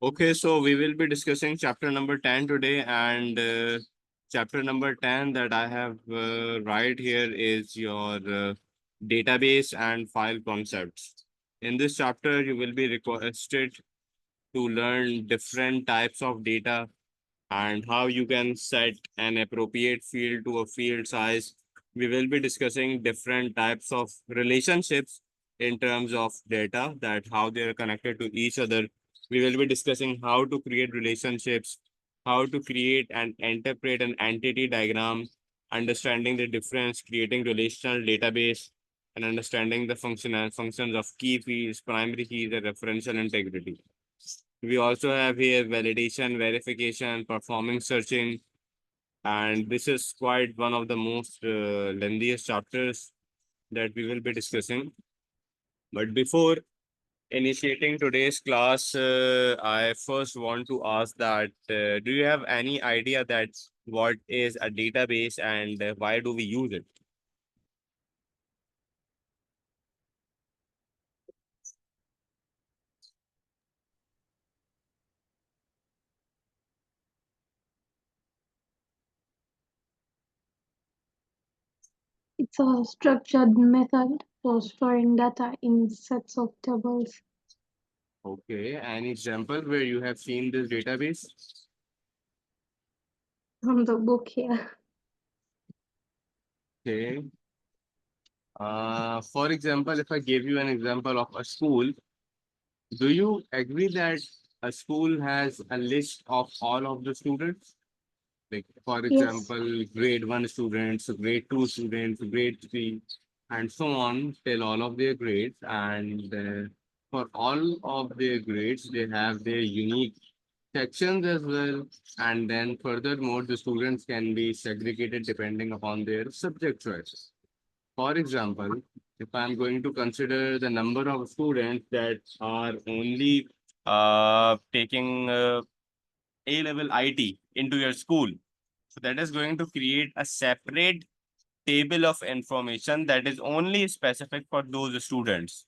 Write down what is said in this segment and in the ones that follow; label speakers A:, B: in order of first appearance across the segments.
A: Okay, so we will be discussing chapter number 10 today, and chapter number 10 that I have right here is your database and file concepts. In this chapter, you will be requested to learn different types of data and how you can set an appropriate field to a field size. We will be discussing different types of relationships in terms of data, that how they are connected to each other. We will be discussing how to create relationships, how to create and interpret an entity diagram, understanding the difference, creating relational database, and understanding the functions of key fields, primary keys, and referential integrity. We also have here validation, verification, performance searching, and this is quite one of the most lengthiest chapters that we will be discussing. But before initiating today's class, I first want to ask that do you have any idea that what is a database and why do we use it?
B: It's a structured method for storing data in sets of tables.
A: Okay, any example where you have seen this database?
B: From the book here.
A: Okay. For example, if I give you an example of a school, do you agree that a school has a list of all of the students? Like, for
B: Yes,
A: example, grade one students, grade two students, grade three, and so on, till all of their grades. And for all of their grades, they have their unique sections as well. And then, furthermore, the students can be segregated depending upon their subject choices. For example, if I'm going to consider the number of students that are only taking A level IT into your school, so that is going to create a separate table of information that is only specific for those students.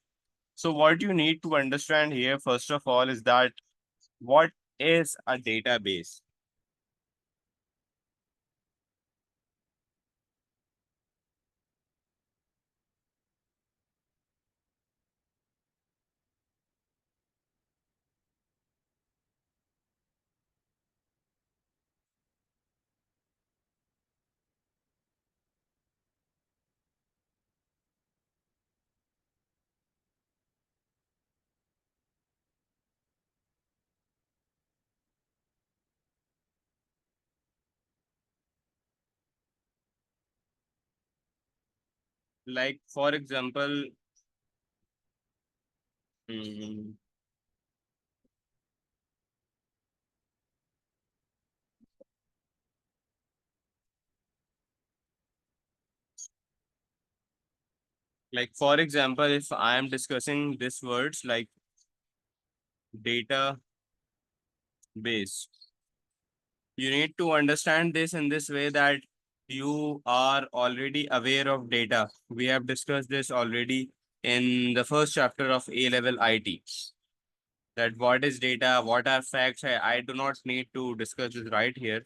A: So, what you need to understand here, first of all, is that what is a database? Like, for example, mm, if I am discussing this words like database, you need to understand this in this way that you are already aware of data. We have discussed this already in the first chapter of A level IT. That what is data, what are facts. I do not need to discuss this right here.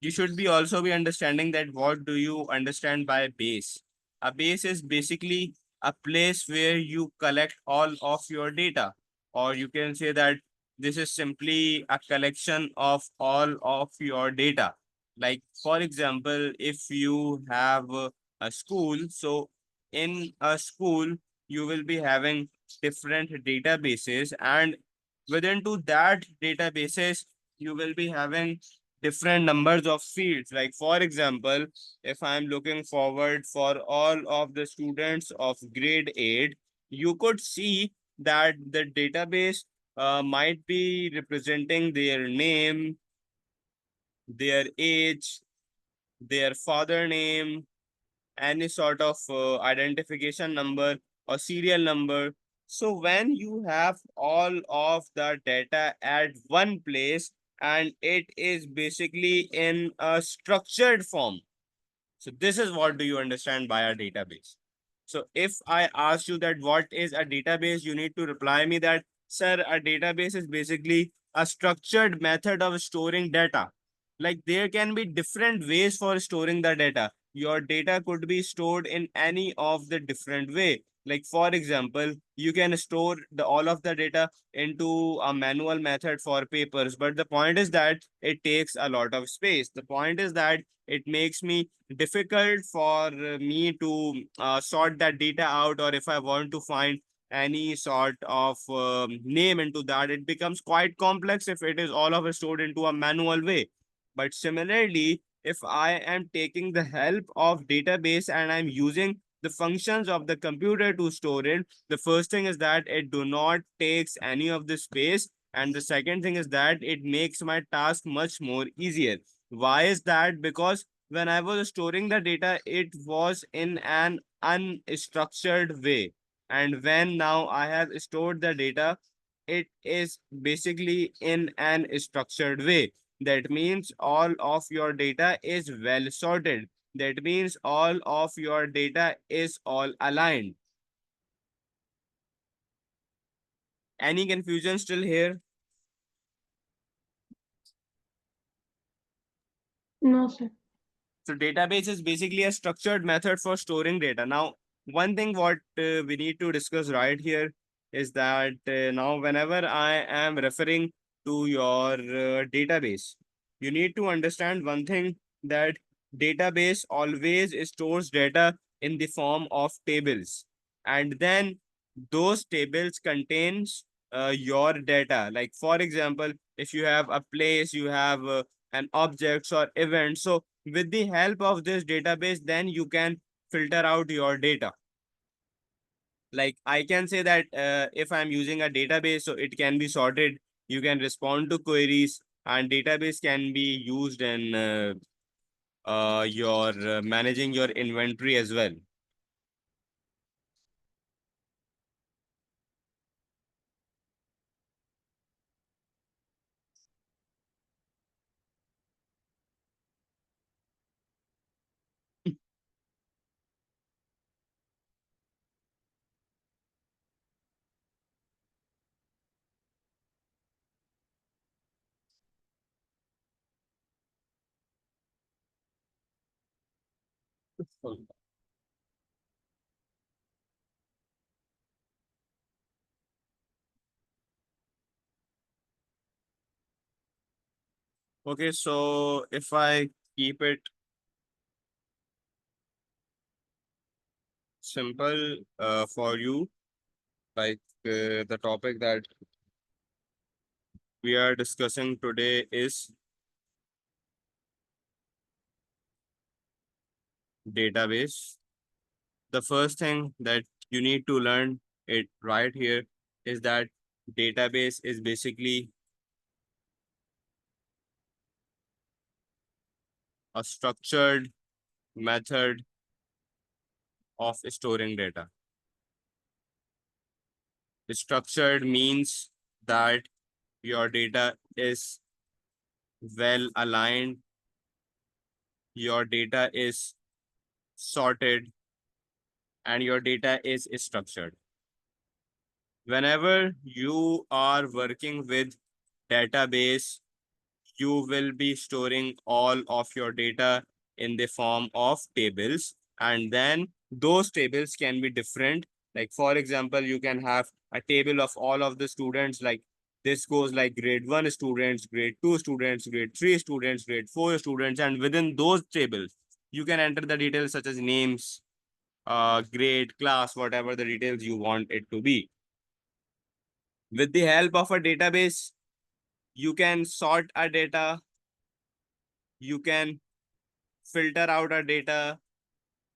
A: You should be also be understanding that what do you understand by base. A base is basically a place where you collect all of your data, or you can say that this is simply a collection of all of your data. Like, for example, if you have a school, so in a school you will be having different databases, and within to that databases you will be having different numbers of fields. Like, for example, if I'm looking forward for all of the students of grade 8, you could see that the database might be representing their name, their age, their father name, any sort of identification number or serial number. So when you have all of the data at one place and it is basically in a structured form, so this is what do you understand by a database. So if I ask you that what is a database, you need to reply me that, sir, a database is basically a structured method of storing data. Like there can be different ways for storing the data. Your data could be stored in any of the different way. Like for example, you can store the all of the data into a manual method for papers, but the point is that it takes a lot of space. The point is that it makes me difficult for me to sort that data out, or if I want to find any sort of name into that, it becomes quite complex if it is all of it stored into a manual way. But similarly, if I am taking the help of database and I'm using the functions of the computer to store it, the first thing is that it do not takes any of the space, and the second thing is that it makes my task much more easier. Why is that? Because when I was storing the data, it was in an unstructured way, and when now I have stored the data, it is basically in an structured way. That means all of your data is well sorted. That means all of your data is all aligned. Any confusion still here?
B: No, sir.
A: So database is basically a structured method for storing data. Now, one thing what we need to discuss right here is that now whenever I am referring to your database, you need to understand one thing, that database always stores data in the form of tables. And then those tables contains your data. Like for example, if you have a place, you have an objects or event. So with the help of this database, then you can filter out your data. Like I can say that if I'm using a database, so it can be sorted. You can respond to queries, and database can be used in your managing your inventory as well. Okay, so if I keep it simple for you, like the topic that we are discussing today is database. The first thing that you need to learn it right here is that database is basically a structured method of storing data. Structured means that your data is well aligned, your data is sorted, and your data is structured. Whenever you are working with database, you will be storing all of your data in the form of tables, and then those tables can be different. Like for example, you can have a table of all of the students, like this goes like grade 1 students, grade 2 students, grade 3 students, grade 4 students, and within those tables you can enter the details such as names, grade, class, whatever the details you want it to be. With the help of a database, you can sort a data, you can filter out our data,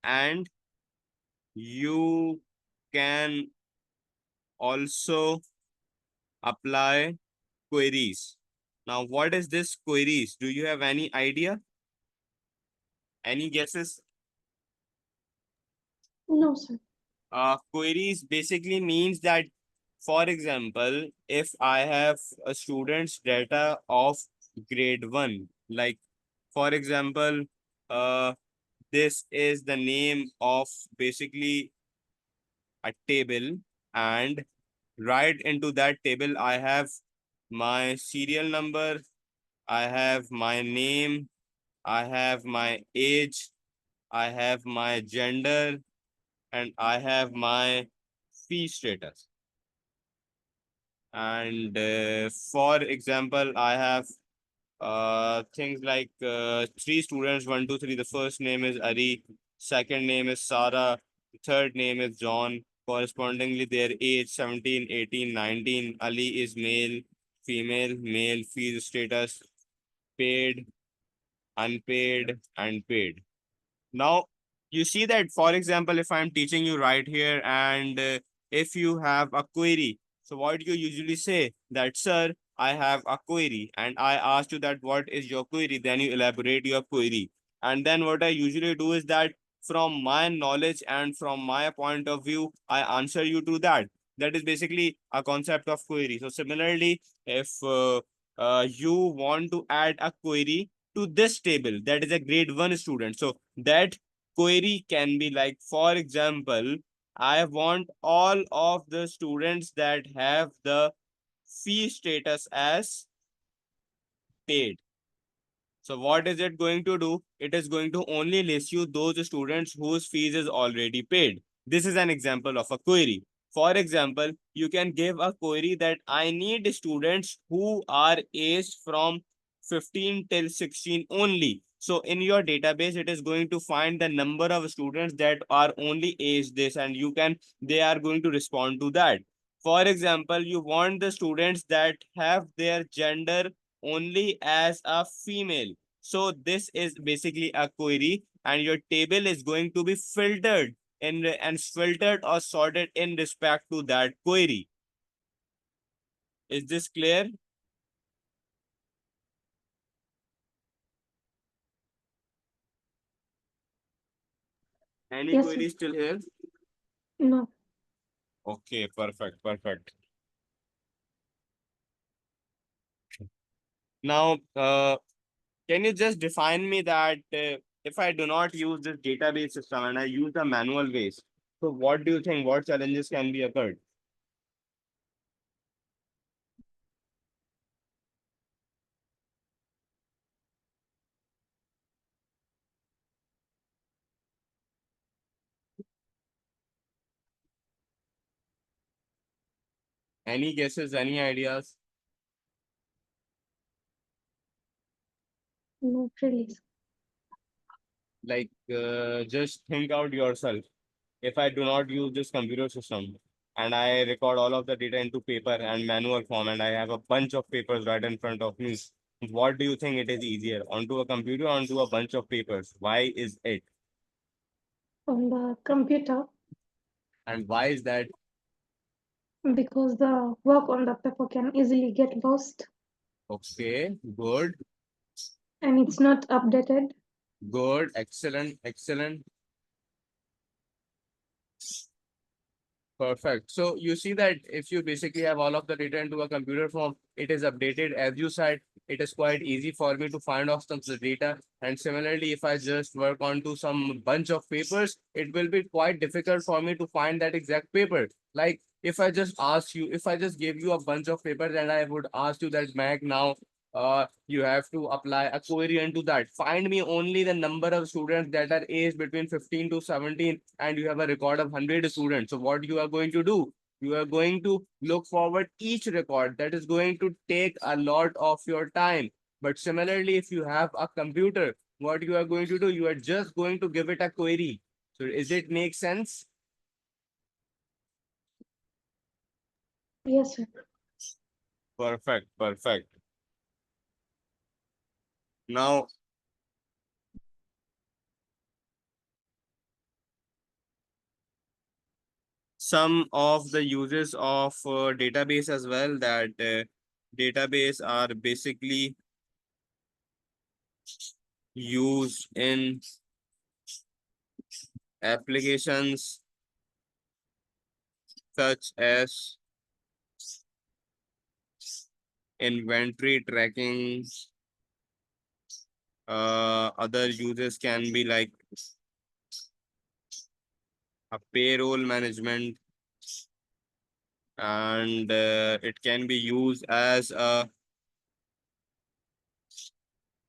A: and you can also apply queries. Now, what is this queries? Do you have any idea? Any guesses?
B: No, sir.
A: Queries basically means that, for example, if I have a student's data of grade 1, like for example, uh, this is the name of basically a table, and right into that table I have my serial number, I have my name, I have my age, I have my gender, and I have my fee status. And for example, I have things like three students, one, two, three. The first name is Ari, second name is Sarah, the third name is John. Correspondingly, their age 17, 18, 19. Ali is male, female, male, fees status, paid, unpaid, and paid. Now, you see that, for example, if I'm teaching you right here and if you have a query, so what you usually say that, sir, I have a query and I asked you that what is your query, then you elaborate your query. And then what I usually do is that from my knowledge and from my point of view, I answer you to that. That is basically a concept of query. So similarly, if you want to add a query to this table, that is a grade 1 student, so that query can be like, for example, I want all of the students that have the fee status as paid. So what is it going to do? It is going to only list you those students whose fees is already paid. This is an example of a query. For example, you can give a query that I need students who are aged from 15 till 16 only. So in your database, it is going to find the number of students that are only aged this, and they are going to respond to that. For example, you want the students that have their gender only as a female. So this is basically a query, and your table is going to be filtered and filtered or sorted in respect to that query. Is this clear? Any
B: Yes, sir.
A: query still here?
B: No.
A: Okay, perfect, perfect. Now, can you just define me that if I do not use this database system and I use the manual ways, so what do you think? What challenges can be occurred? Any guesses? Any ideas?
B: Not really, sir.
A: Like, just think out yourself. If I do not use this computer system and I record all of the data into paper and manual form, and I have a bunch of papers right in front of me, what do you think it is easier, onto a computer or onto a bunch of papers? Why is it?
B: On the computer,
A: And why is that?
B: because the work on the paper can easily get lost
A: Okay, good,
B: and it's not updated.
A: good, excellent, excellent. Perfect. So you see that if you basically have all of the data into a computer form, it is updated. As you said, it is quite easy for me to find off some of the data. And similarly, if I just work onto some bunch of papers, it will be quite difficult for me to find that exact paper. Like if I just ask you, if I just gave you a bunch of papers and I would ask you that, Mac, now you have to apply a query into that. Find me only the number of students that are aged between 15 to 17, and you have a record of 100 students. So what you are going to do? You are going to look forward each record. That is going to take a lot of your time. But similarly, if you have a computer, what you are going to do? You are just going to give it a query. So is it make sense?
B: Yes, sir.
A: Perfect, perfect. Now, some of the uses of database as well, that database are basically used in applications such as inventory tracking. Other uses can be like a payroll management, and it can be used as a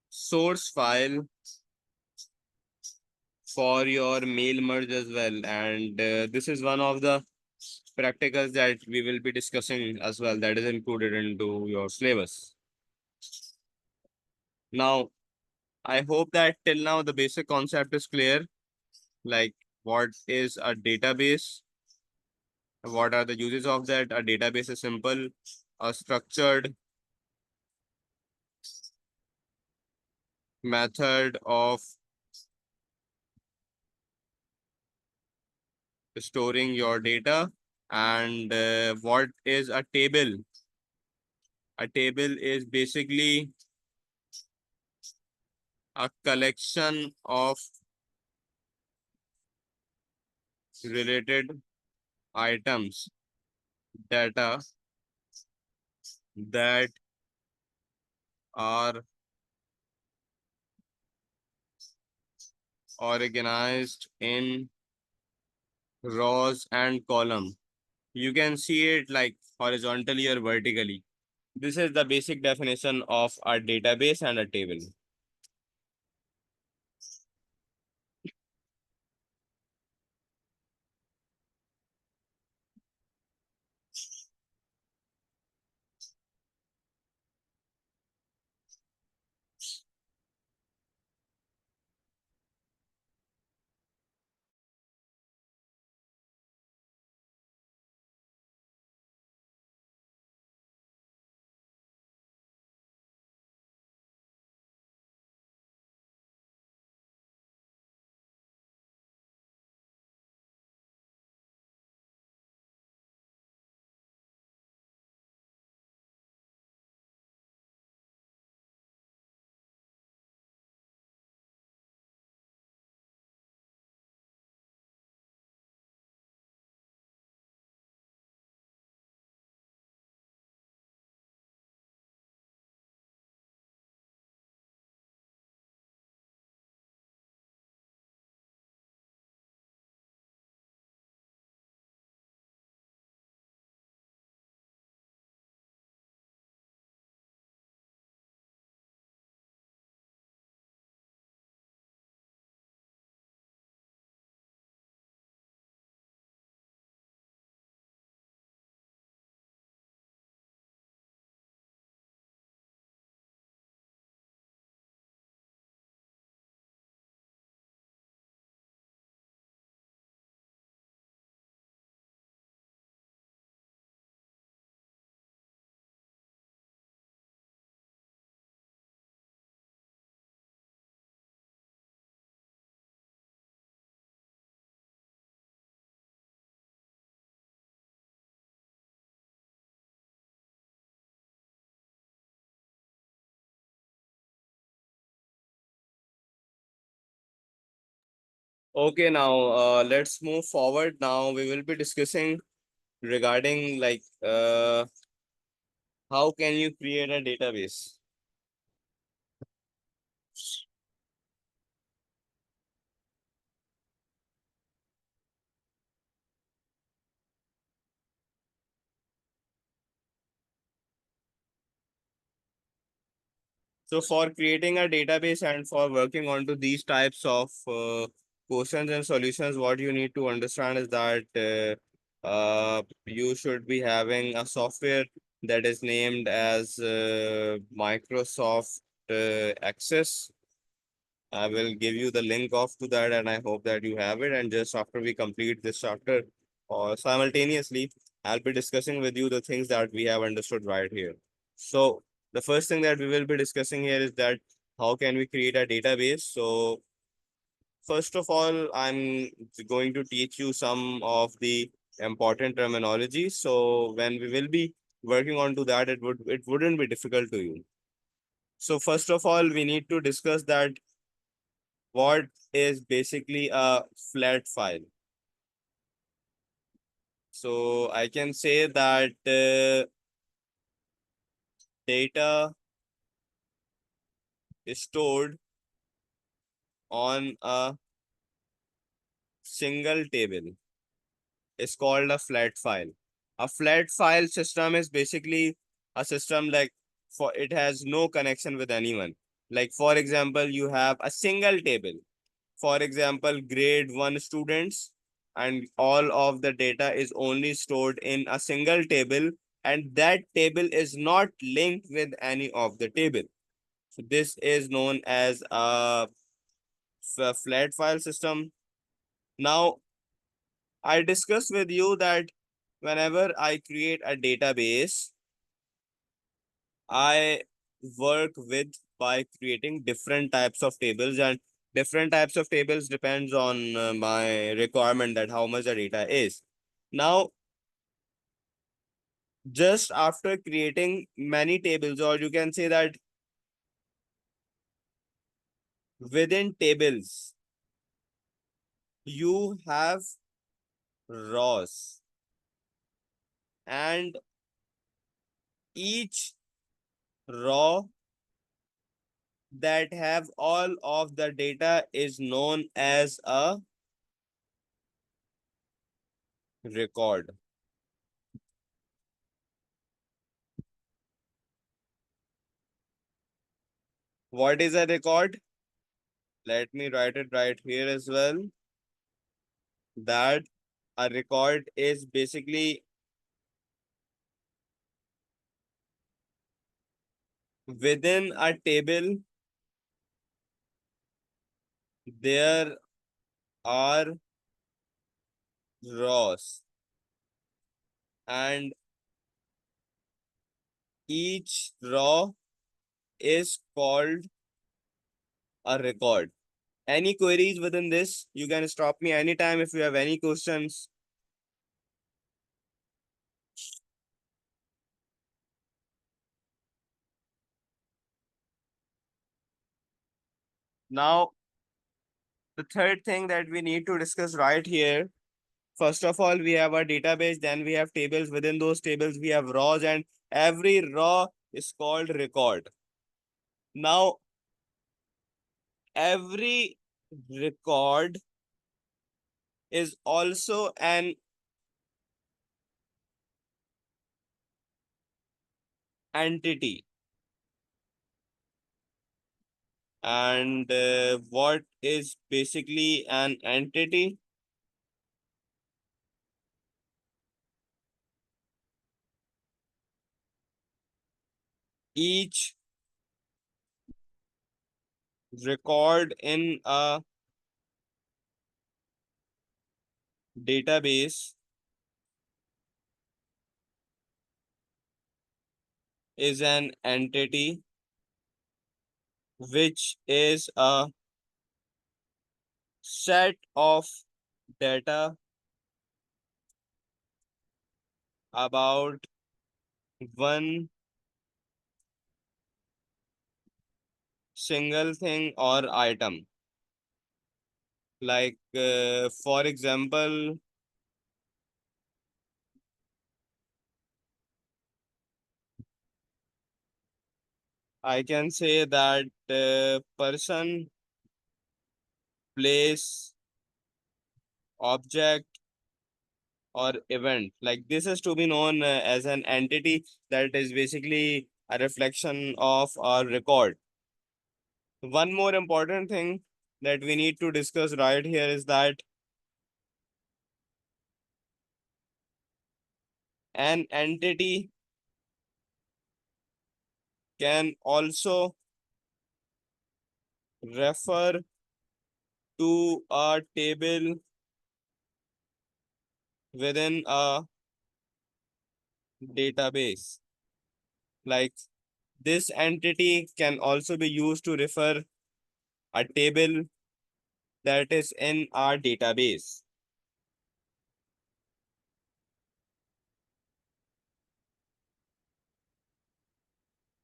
A: source file for your mail merge as well. And this is one of the practicals that we will be discussing as well, that is included into your syllabus. Now, I hope that till now the basic concept is clear, like what is a database, what are the uses of that. A database is simple, a structured method of storing your data. And what is a table? A table is basically a collection of related items, data that are organized in rows and column. You can see it like horizontally or vertically. This is the basic definition of a database and a table. Okay, now let's move forward. Now we will be discussing regarding like how can you create a database. So for creating a database and for working onto these types of questions and solutions, what you need to understand is that you should be having a software that is named as Microsoft Access. I will give you the link off to that, and I hope that you have it. And just after we complete this chapter, or simultaneously, I'll be discussing with you the things that we have understood right here. So the first thing that we will be discussing here is that how can we create a database? So first of all, I'm going to teach you some of the important terminology. So when we will be working on to that, it wouldn't be difficult to you. So first of all, we need to discuss that what is basically a flat file. So I can say that data is stored on a single table is called a flat file. A flat file system is basically a system like for it has no connection with anyone. Like for example, you have a single table. For example, grade 1 students, and all of the data is only stored in a single table, and that table is not linked with any of the table. So this is known as a flat file system. Now, I discussed with you that whenever I create a database, I work with by creating different types of tables, and different types of tables depends on my requirement that how much the data is. Now, just after creating many tables, or you can say that within tables, you have rows, and each row that have all of the data is known as a record. What is a record? Let me write it right here as well. That a record is basically within a table, there are rows, and each row is called a record. Any queries within this? You can stop me anytime if you have any questions. Now, the third thing that we need to discuss right here, first of all, we have a database, then we have tables. Within those tables, we have rows, and every row is called record. Now, every record is also an entity. And what is basically an entity? Each record in a database is an entity which is a set of data about one single thing or item. Like, for example, I can say that person, place, object, or event. Like this is to be known as an entity that is basically a reflection of our record. One more important thing that we need to discuss right here is that an entity can also refer to a table within a database. Like this entity can also be used to refer a table that is in our database.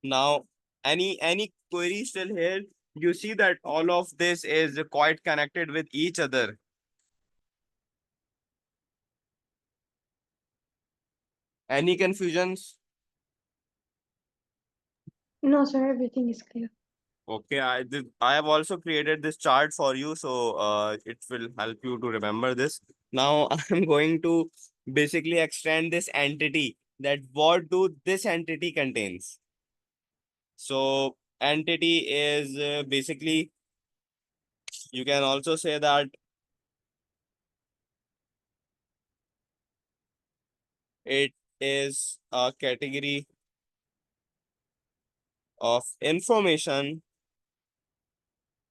A: Now, any query still here? You see that all of this is quite connected with each other. Any confusions?
B: No, sir, everything is clear.
A: Okay, I have also created this chart for you, so it will help you to remember this. Now I'm going to basically extend this entity, that what do this entity contains. So entity is basically, you can also say that it is a category of information,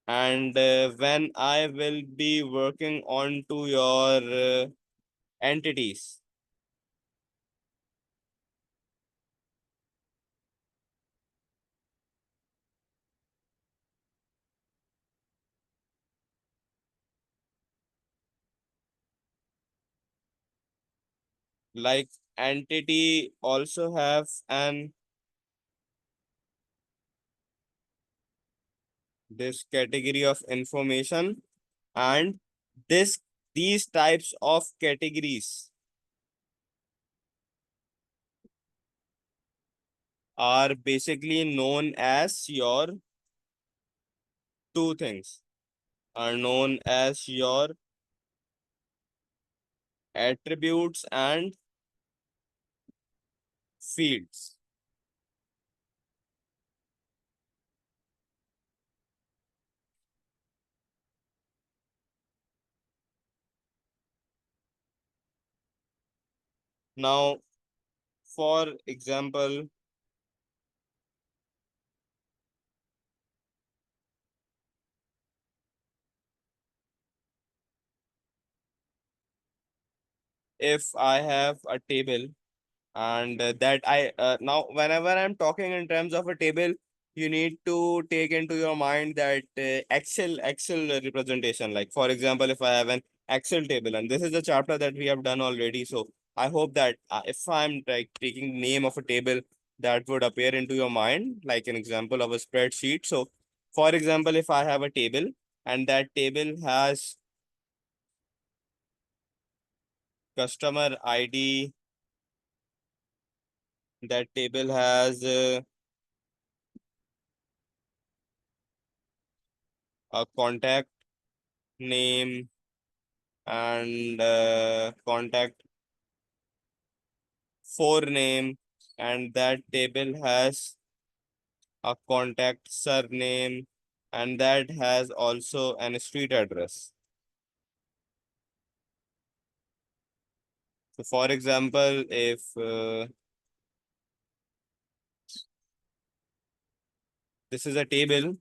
A: and when I will be working on to your entities, like entity also have an this category of information, and this these types of categories are basically known as your two things, are known as your attributes and fields. Now, for example, if I have a table, and that I now whenever I'm talking in terms of a table, you need to take into your mind that Excel representation. Like for example, if I have an Excel table, and this is a chapter that we have done already, so I hope that if I'm like taking name of a table, that would appear into your mind like an example of a spreadsheet. So for example, if I have a table, and that table has customer ID, that table has a contact name, and contact forename, and that table has a contact surname, and that has also an street address. So for example, if this is a table,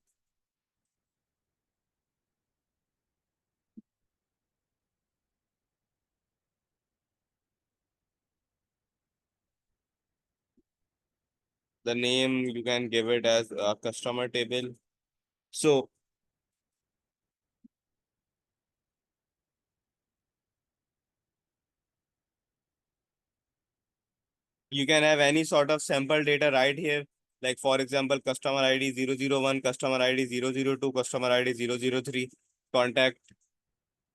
A: the name you can give it as a customer table. So you can have any sort of sample data right here. Like for example, customer ID 001, customer ID 002, customer ID 003, contact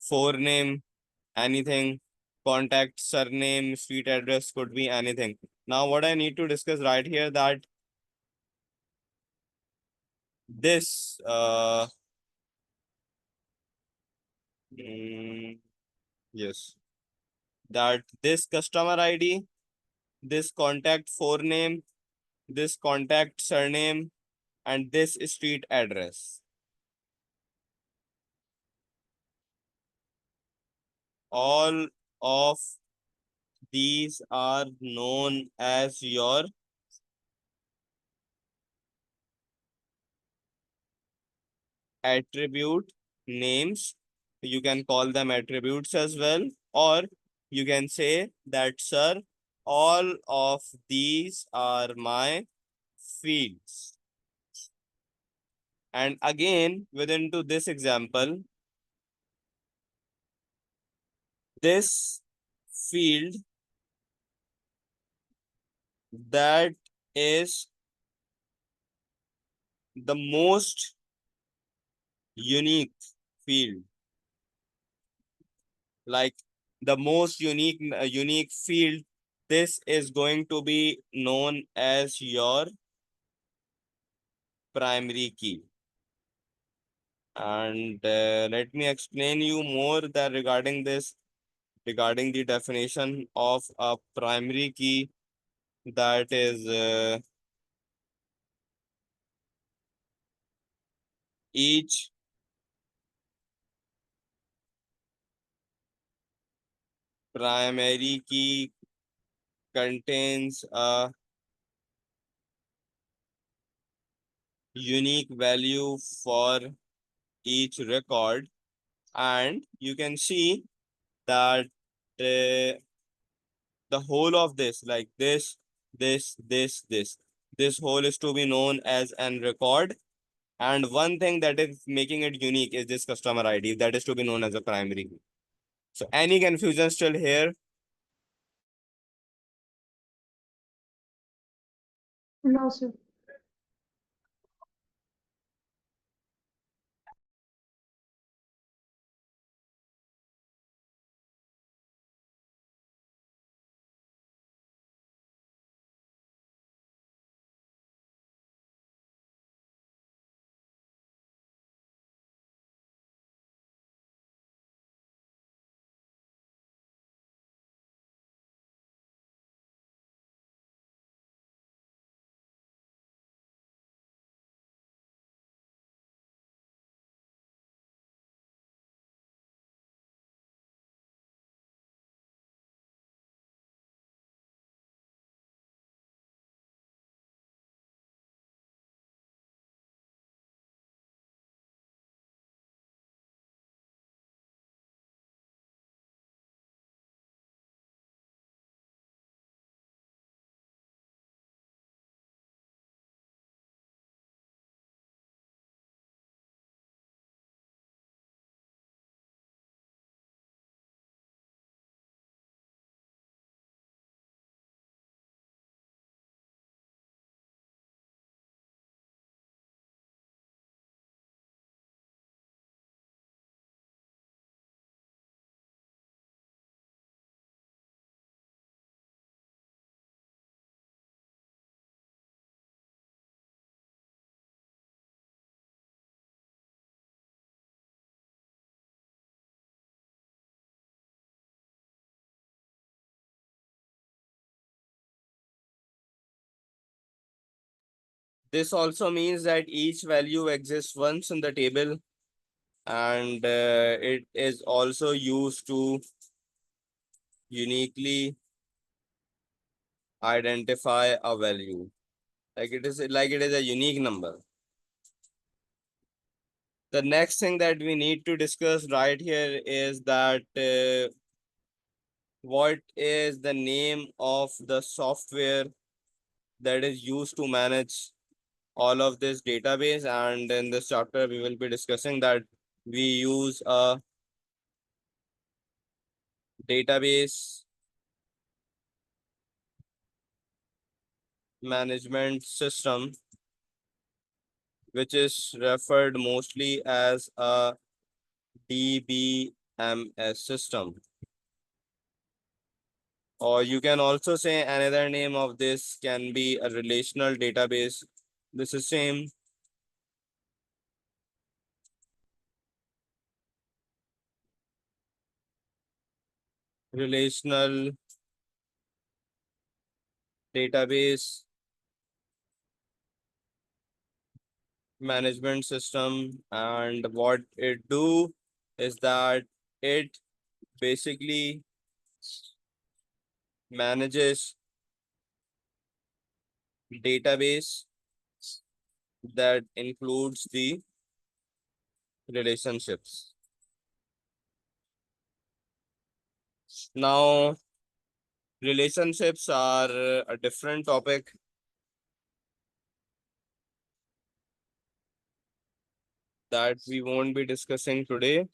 A: forename, anything, contact surname, street address, could be anything. Now what I need to discuss right here, that this mm, yes, that this customer ID, this contact forename, this contact surname, and this street address, all of these are known as your attribute names. You can call them attributes as well, or you can say that, sir, all of these are my fields. And again, within to this example, this field, that is the most unique field, like the most unique field, this is going to be known as your primary key. And let me explain you more that regarding this. regarding the definition of a primary key, that is each primary key contains a unique value for each record, and you can see that the whole of this, like this whole is to be known as an record. And one thing that is making it unique is this customer ID that is to be known as a primary key. So any confusion still here?
B: No, sir.
A: This also means that each value exists once in the table, and it is also used to uniquely identify a value. Like it is a unique number. The next thing that we need to discuss right here is that what is the name of the software that is used to manage all of this database. And in this chapter we will be discussing that we use a database management system, which is referred mostly as a DBMS system. Or you can also say another name of this can be a relational database. This is same relational database management system. And what it do is that it basically manages database that includes the relationships. Now, relationships are a different topic that we won't be discussing today.